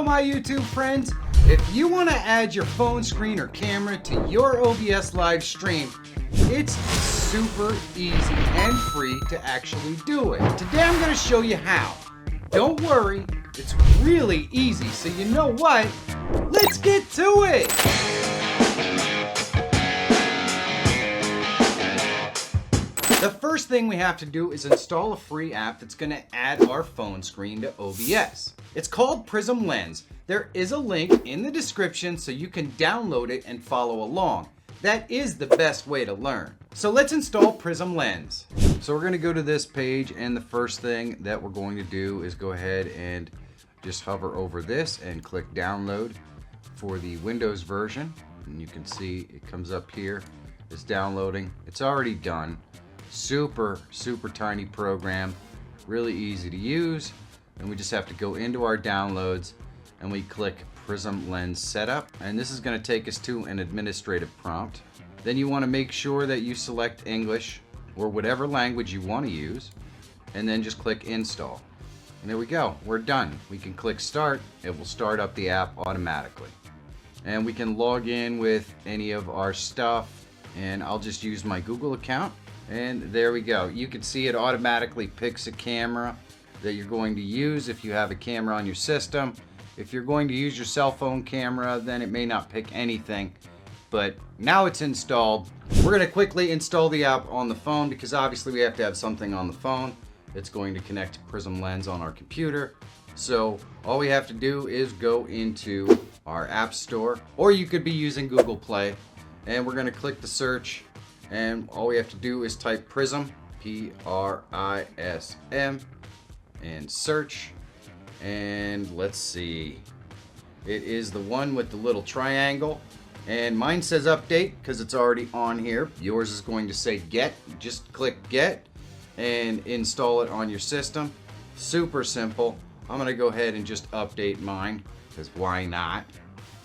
Hello my YouTube friends. If you want to add your phone screen or camera to your OBS live stream, it's super easy and free to actually do it. Today I'm going to show you how. Don't worry, it's really easy, so you know what? Let's get to it! The first thing we have to do is install a free app that's going to add our phone screen to OBS. It's called Prism Lens. There is a link in the description so you can download it and follow along. That is the best way to learn. So let's install Prism Lens. So we're going to go to this page, and the first thing that we're going to do is go ahead and just hover over this and click download for the Windows version. And you can see it comes up here. It's downloading. It's already done. Super tiny program, really easy to use, and we just have to go into our downloads and we click Prism Lens Setup, and this is going to take us to an administrative prompt. Then you want to make sure that you select English or whatever language you want to use, and then just click Install. And there we go, we're done. We can click Start. It will start up the app automatically, and we can log in with any of our stuff, and I'll just use my Google account. And there we go. You can see it automatically picks a camera that you're going to use if you have a camera on your system. If you're going to use your cell phone camera, then it may not pick anything. But now it's installed. We're going to quickly install the app on the phone because obviously we have to have something on the phone that's going to connect to Prism Lens on our computer. So all we have to do is go into our App Store, or you could be using Google Play, and we're going to click the search. And all we have to do is type Prism, P-R-I-S-M, and search. And let's see. It is the one with the little triangle. And mine says update because it's already on here. Yours is going to say get. Just click get and install it on your system. Super simple. I'm going to go ahead and just update mine because why not?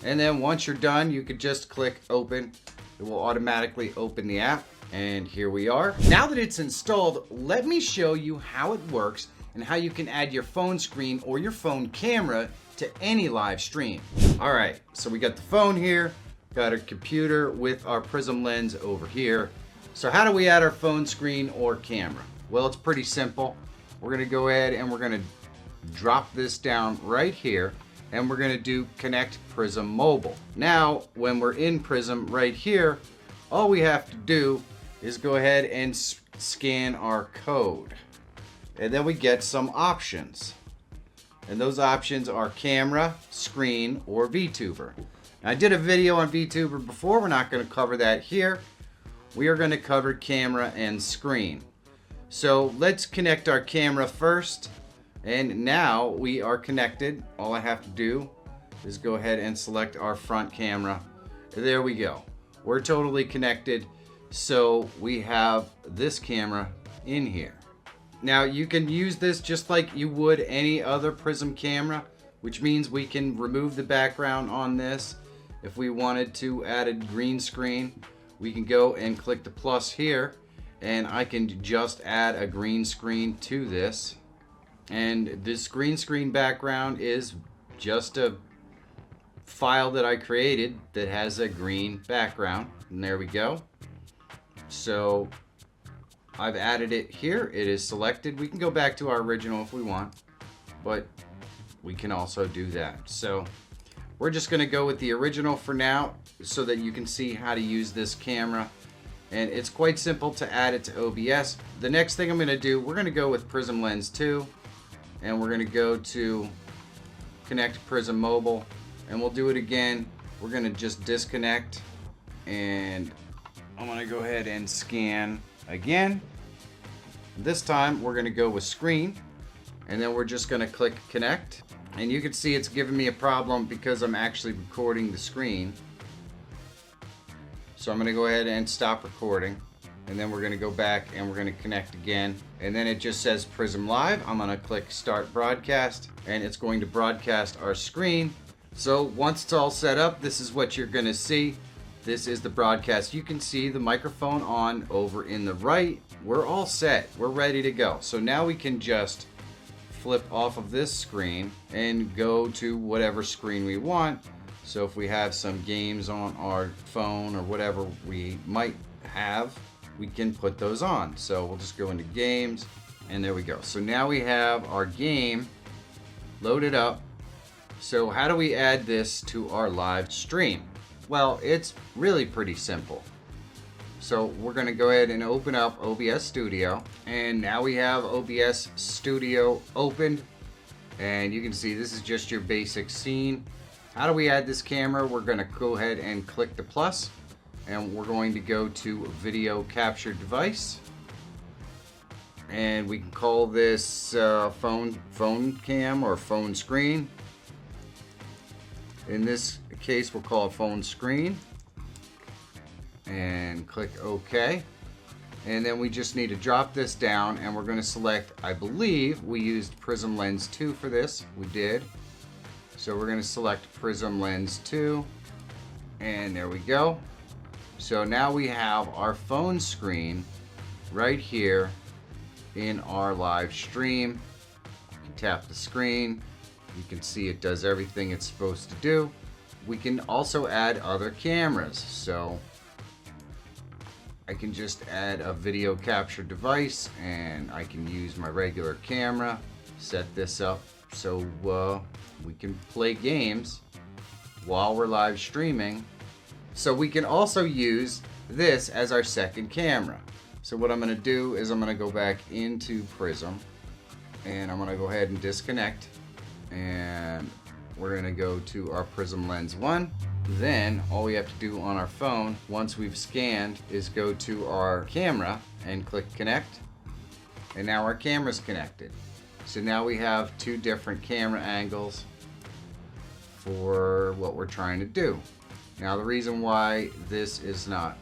And then once you're done, you could just click open. It will automatically open the app, and here we are. Now that it's installed, let me show you how it works and how you can add your phone screen or your phone camera to any live stream. All right, so we got the phone here, got our computer with our Prism Lens over here. So how do we add our phone screen or camera? Well, it's pretty simple. We're gonna go ahead and we're gonna drop this down right here, and we're going to do Connect Prism Mobile. Now, when we're in Prism right here, all we have to do is go ahead and scan our code. And then we get some options. And those options are camera, screen, or VTuber. Now, I did a video on VTuber before. We're not going to cover that here. We are going to cover camera and screen. So let's connect our camera first. And now we are connected. All I have to do is go ahead and select our front camera. There we go. We're totally connected. So we have this camera in here. Now you can use this just like you would any other Prism camera, which means we can remove the background on this. If we wanted to add a green screen, we can go and click the plus here, and I can just add a green screen to this. And this green screen background is just a file that I created that has a green background. And there we go. So I've added it here. It is selected. We can go back to our original if we want, but we can also do that. So we're just going to go with the original for now so that you can see how to use this camera. And it's quite simple to add it to OBS. The next thing I'm going to do, we're going to go with Prism Lens 2. And we're going to go to Connect Prism Mobile, and we'll do it again. We're going to just disconnect, and I'm going to go ahead and scan again. This time we're going to go with screen, and then we're just going to click connect. And you can see it's giving me a problem because I'm actually recording the screen. So I'm going to go ahead and stop recording. And then we're going to go back and we're going to connect again. And then it just says Prism Live. I'm going to click Start Broadcast, and it's going to broadcast our screen. So once it's all set up, this is what you're going to see. This is the broadcast. You can see the microphone on over in the right. We're all set. We're ready to go. So now we can just flip off of this screen and go to whatever screen we want. So if we have some games on our phone or whatever we might have, we can put those on. So we'll just go into games, and there we go. So now we have our game loaded up. So how do we add this to our live stream? Well, it's really pretty simple. So we're going to go ahead and open up OBS Studio, and now we have OBS Studio opened, and you can see this is just your basic scene. How do we add this camera? We're going to go ahead and click the plus, and we're going to go to video capture device, and we can call this phone cam or phone screen. In this case, we'll call it phone screen, and click OK. And then we just need to drop this down, and we're going to select, I believe we used Prism Lens 2 for this. We did. So we're going to select Prism Lens 2, and there we go. So now we have our phone screen right here in our live stream. You can tap the screen. You can see it does everything it's supposed to do. We can also add other cameras. So I can just add a video capture device, and I can use my regular camera, set this up so we can play games while we're live streaming. So we can also use this as our second camera. So what I'm going to do is I'm going to go back into Prism, and I'm going to go ahead and disconnect, and we're going to go to our Prism Lens 1. Then all we have to do on our phone, once we've scanned, is go to our camera and click connect, and now our camera's connected. So now we have two different camera angles for what we're trying to do. Now the reason why this is not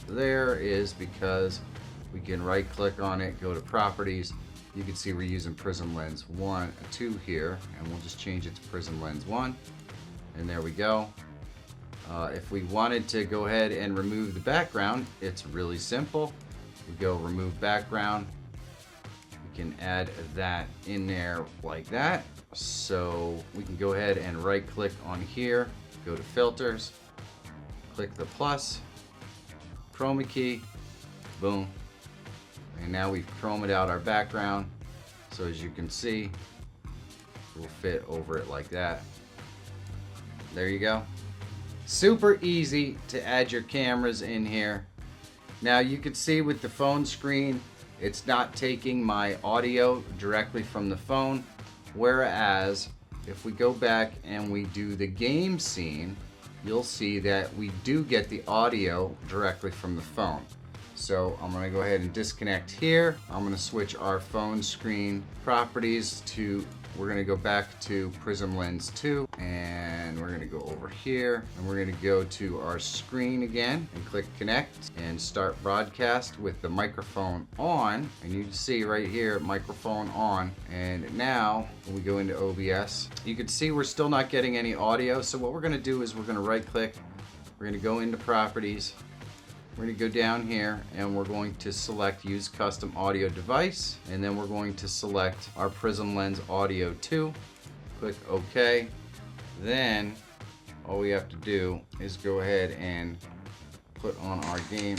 there is because we can right click on it, go to properties. You can see we're using Prism Lens 2 here, and we'll just change it to Prism Lens 1, and there we go. If we wanted to go ahead and remove the background, it's really simple. We go remove background. We can add that in there like that. So we can go ahead and right click on here, go to filters, click the plus, chroma key, boom. And now we've chromed out our background. So as you can see, we'll fit over it like that. There you go. Super easy to add your cameras in here. Now you can see with the phone screen, it's not taking my audio directly from the phone. Whereas if we go back and we do the game scene, you'll see that we do get the audio directly from the phone. So I'm going to go ahead and disconnect here. I'm going to switch our phone screen properties to, we're going to go back to Prism Lens 2, and we're going to go over here, and we're going to go to our screen again and click connect and start broadcast with the microphone on. And you can see right here, microphone on. And now when we go into OBS, you can see we're still not getting any audio. So what we're going to do is we're going to right click, we're going to go into properties. We're going to go down here, and we're going to select use custom audio device, and then we're going to select our Prism Lens Audio 2. Click OK. Then all we have to do is go ahead and put on our game,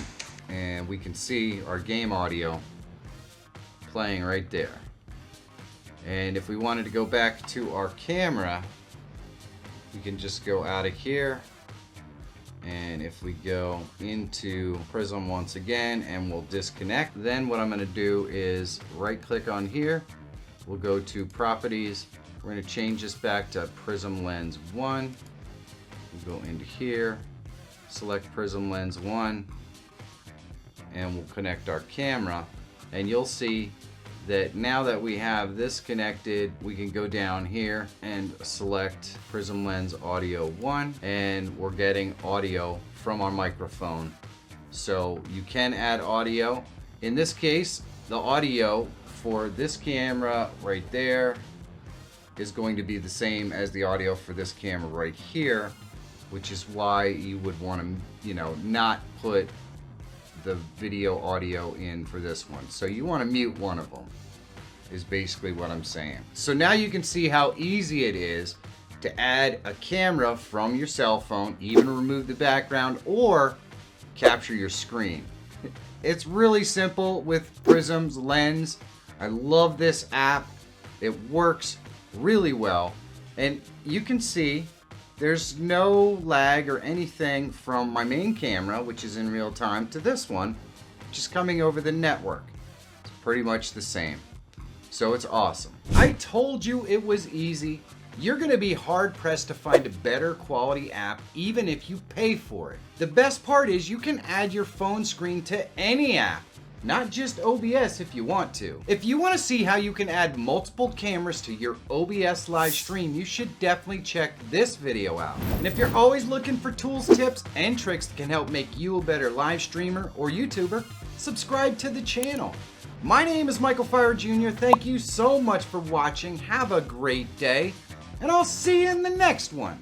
and we can see our game audio playing right there. And if we wanted to go back to our camera, we can just go out of here. And if we go into Prism once again and we'll disconnect, then what I'm going to do is right click on here. We'll go to properties. We're going to change this back to Prism Lens 1. We'll go into here, select Prism Lens 1, and we'll connect our camera. And you'll see that now that we have this connected, we can go down here and select Prism Lens Audio 1, and we're getting audio from our microphone. So you can add audio. In this case, the audio for this camera right there is going to be the same as the audio for this camera right here, which is why you would want to, not put the video audio in for this one. So you want to mute one of them. is basically what I'm saying. So now you can see how easy it is to add a camera from your cell phone, even remove the background or capture your screen. It's really simple with Prism's lens. I love this app. It works really well. And you can see there's no lag or anything from my main camera, which is in real time, to this one, which is coming over the network. It's pretty much the same. So it's awesome. I told you it was easy. You're going to be hard pressed to find a better quality app even if you pay for it. The best part is you can add your phone screen to any app, not just OBS if you want to. If you want to see how you can add multiple cameras to your OBS live stream, you should definitely check this video out. And if you're always looking for tools, tips, and tricks that can help make you a better live streamer or YouTuber, subscribe to the channel. My name is Michael Fire Jr. Thank you so much for watching. Have a great day, and I'll see you in the next one.